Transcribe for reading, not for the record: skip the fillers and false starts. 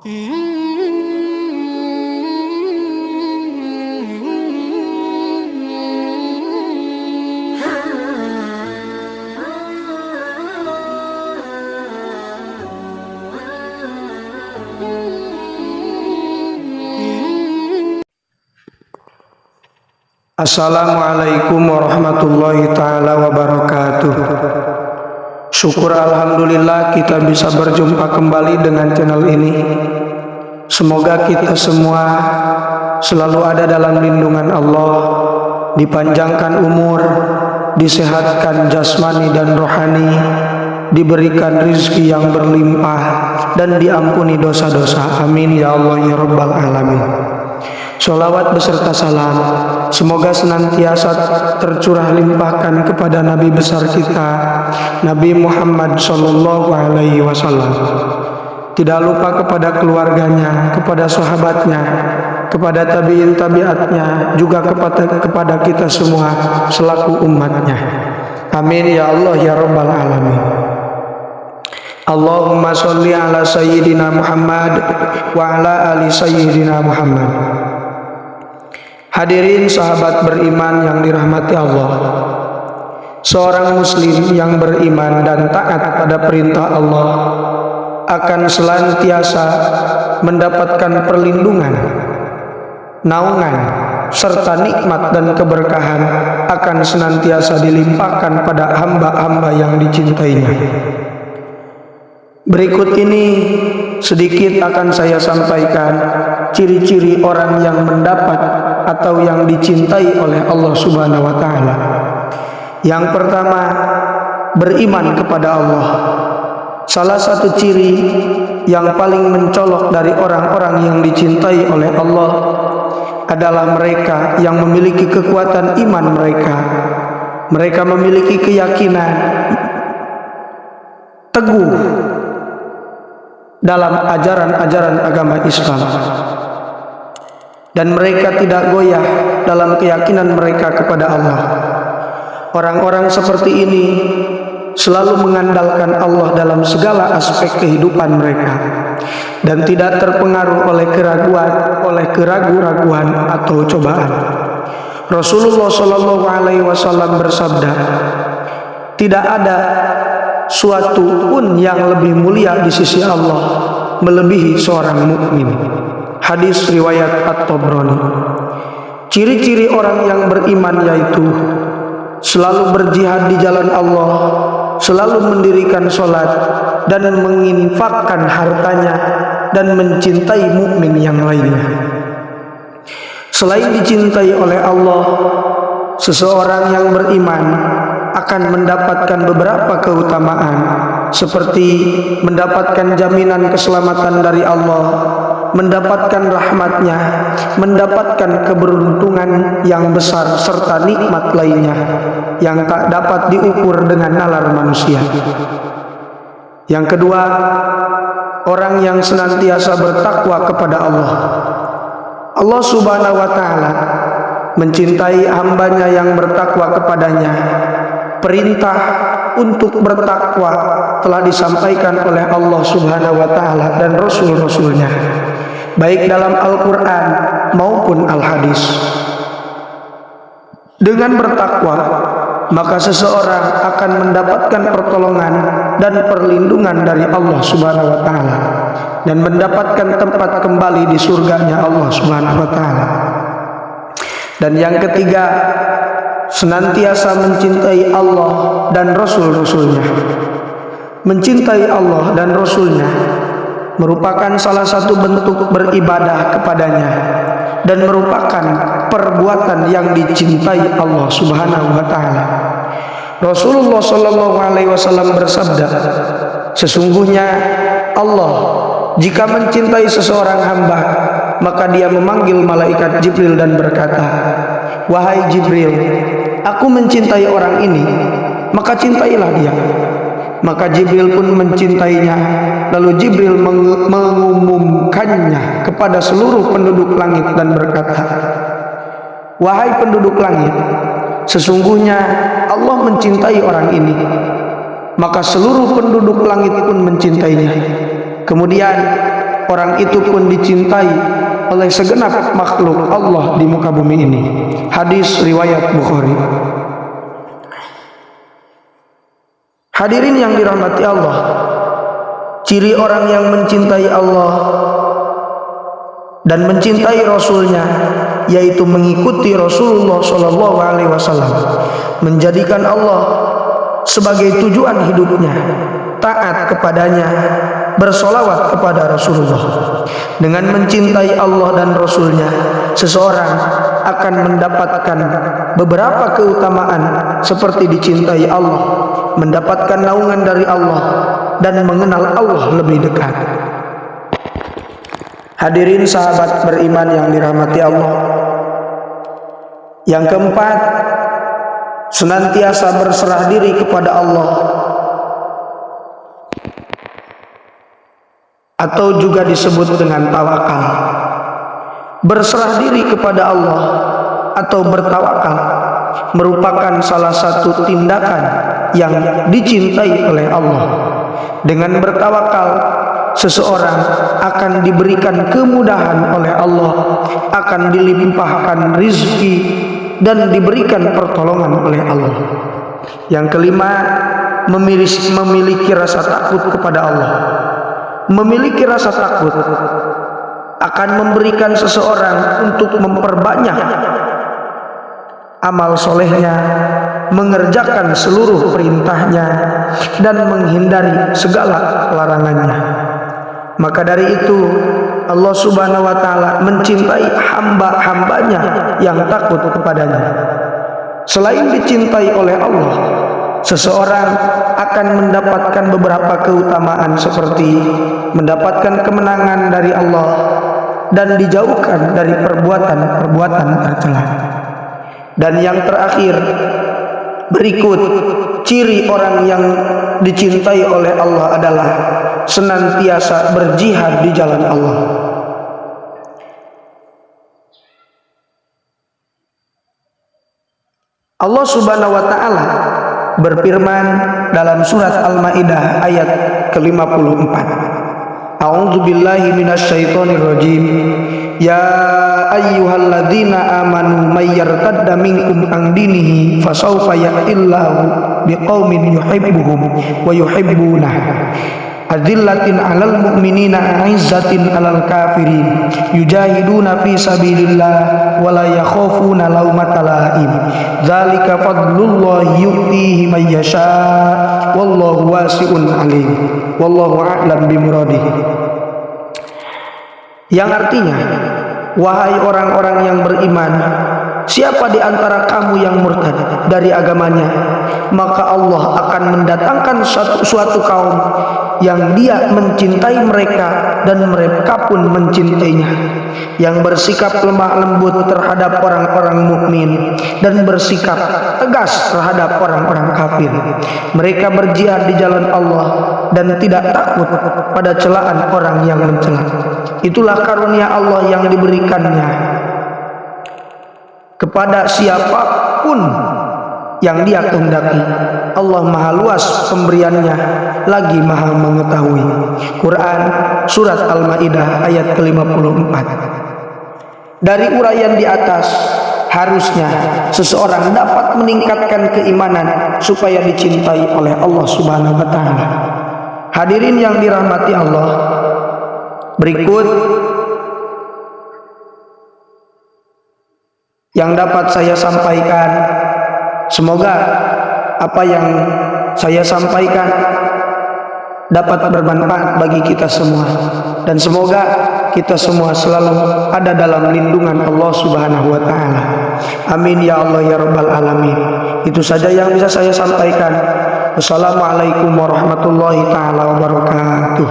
Assalamualaikum warahmatullahi ta'ala wabarakatuh. Syukur alhamdulillah kita bisa berjumpa kembali dengan channel ini. Semoga kita semua selalu ada dalam lindungan Allah, dipanjangkan umur, disehatkan jasmani dan rohani, diberikan rizki yang berlimpah, dan diampuni dosa-dosa. Amin ya Allah ya Rabbal Alamin. Sholawat beserta salam semoga senantiasa tercurah limpahkan kepada Nabi besar kita, Nabi Muhammad Sallallahu Alaihi Wasallam. Tidak lupa kepada keluarganya, kepada sahabatnya, kepada tabiin tabiatnya, juga kepada kita semua selaku umatnya. Amin ya Allah ya Rabbal Alamin. Allahumma sholli ala sayyidina Muhammad wa ala ali sayyidina Muhammad. Hadirin sahabat beriman yang dirahmati Allah, seorang muslim yang beriman dan taat pada perintah Allah akan senantiasa mendapatkan perlindungan, naungan, serta nikmat dan keberkahan akan senantiasa dilimpahkan pada hamba-hamba yang dicintainya. Berikut ini sedikit akan saya sampaikan ciri-ciri orang yang mendapat atau yang dicintai oleh Allah Subhanahu wa taala. Yang pertama, beriman kepada Allah. Salah satu ciri yang paling mencolok dari orang-orang yang dicintai oleh Allah adalah mereka yang memiliki kekuatan iman mereka. Mereka memiliki keyakinan teguh dalam ajaran-ajaran agama Islam, dan mereka tidak goyah dalam keyakinan mereka kepada Allah. Orang-orang seperti ini selalu mengandalkan Allah dalam segala aspek kehidupan mereka dan tidak terpengaruh oleh keraguan atau cobaan. Rasulullah Shallallahu Alaihi Wasallam bersabda, tidak ada suatu pun yang lebih mulia di sisi Allah melebihi seorang mukmin. Hadis riwayat At-Tabrani. Ciri-ciri orang yang beriman yaitu selalu berjihad di jalan Allah, selalu mendirikan sholat dan menginfakkan hartanya, dan mencintai mukmin yang lainnya. Selain dicintai oleh Allah, seseorang yang beriman akan mendapatkan beberapa keutamaan, seperti mendapatkan jaminan keselamatan dari Allah, mendapatkan rahmatnya, mendapatkan keberuntungan yang besar, serta nikmat lainnya yang tak dapat diukur dengan nalar manusia. Yang kedua, orang yang senantiasa bertakwa kepada Allah. Allah Subhanahu wa taala mencintai hambanya yang bertakwa kepadanya. Perintah untuk bertakwa telah disampaikan oleh Allah Subhanahu wa taala dan rasul-rasulnya, baik dalam Al-Quran maupun Al-Hadis. Dengan bertakwa, maka seseorang akan mendapatkan pertolongan dan perlindungan dari Allah Subhanahu wa taala dan mendapatkan tempat kembali di surganya Allah Subhanahu wa taala. Dan yang ketiga, senantiasa mencintai Allah dan Rasul-Rasulnya. Mencintai Allah dan Rasulnya merupakan salah satu bentuk beribadah kepadanya dan merupakan perbuatan yang dicintai Allah Subhanahu wa taala. Rasulullah Shallallahu Alaihi Wasallam bersabda, sesungguhnya Allah jika mencintai seseorang hamba, maka dia memanggil malaikat Jibril dan berkata, wahai Jibril, aku mencintai orang ini, maka cintailah dia. Maka Jibril pun mencintainya. Lalu Jibril mengumumkannya kepada seluruh penduduk langit dan berkata, wahai penduduk langit, sesungguhnya Allah mencintai orang ini. Maka seluruh penduduk langit pun mencintainya. Kemudian orang itu pun dicintai oleh segenap makhluk Allah di muka bumi ini. Hadis riwayat Bukhari. Hadirin yang dirahmati Allah, ciri orang yang mencintai Allah dan mencintai Rasulnya yaitu mengikuti Rasulullah SAW, menjadikan Allah sebagai tujuan hidupnya, taat kepadanya, bersolawat kepada Rasulullah. Dengan mencintai Allah dan Rasulnya, seseorang akan mendapatkan beberapa keutamaan seperti dicintai Allah, mendapatkan naungan dari Allah, dan mengenal Allah lebih dekat. Hadirin sahabat beriman yang dirahmati Allah, yang keempat, senantiasa berserah diri kepada Allah, atau juga disebut dengan tawakal. Berserah diri kepada Allah atau bertawakal merupakan salah satu tindakan yang dicintai oleh Allah. Dengan bertawakal, seseorang akan diberikan kemudahan oleh Allah, akan dilimpahkan rizki dan diberikan pertolongan oleh Allah. Yang kelima, memiliki rasa takut kepada Allah. Memiliki rasa takut akan memberikan seseorang untuk memperbanyak amal solehnya, mengerjakan seluruh perintahnya, dan menghindari segala larangannya. Maka dari itu Allah Subhanahu wa Ta'ala mencintai hamba-hambanya yang takut kepadanya. Selain dicintai oleh Allah, seseorang akan mendapatkan beberapa keutamaan seperti mendapatkan kemenangan dari Allah dan dijauhkan dari perbuatan-perbuatan tercela. Dan yang terakhir, berikut ciri orang yang dicintai oleh Allah adalah senantiasa berjihad di jalan Allah. Allah Subhanahu wa Ta'ala berfirman dalam surat Al-Maidah ayat ke-54. A'udzu billahi minasyaitonir rajim. Ya ayyuhalladzina amanu may yartadda minkum an dinihi fasawfa ya'tillahu biqaumin yuhibbuhum wa yuhibbunah. Adzillatin 'alal mu'minina 'izzatin 'alal kafirin yujahiduna fi sabilillah wa la yakhafuna laumata laim. Dzalika fadlullahi yu'tihi may yasha wallahu wasi'un 'alim. Wallahu a'lam bimuradih. Yang artinya, wahai orang-orang yang beriman, siapa di antara kamu yang murtad dari agamanya, maka Allah akan mendatangkan suatu kaum yang dia mencintai mereka dan mereka pun mencintainya, yang bersikap lemah lembut terhadap orang-orang mukmin dan bersikap tegas terhadap orang-orang kafir. Mereka berjihad di jalan Allah dan tidak takut pada celaan orang yang mencela. Itulah karunia Allah yang diberikannya kepada siapapun yang dia kehendaki. Allah maha luas pemberiannya, lagi maha mengetahui. Quran surat Al-Maidah ayat ke-54. Dari uraian di atas, harusnya seseorang dapat meningkatkan keimanan supaya dicintai oleh Allah Subhanahu wa Ta'ala. Hadirin yang dirahmati Allah, berikut yang dapat saya sampaikan. Semoga apa yang saya sampaikan dapat bermanfaat bagi kita semua, dan semoga kita semua selalu ada dalam lindungan Allah Subhanahu wa Ta'ala. Amin ya Allah ya Rabbal alamin. Itu saja yang bisa saya sampaikan. Wassalamualaikum warahmatullahi taala wabarakatuh.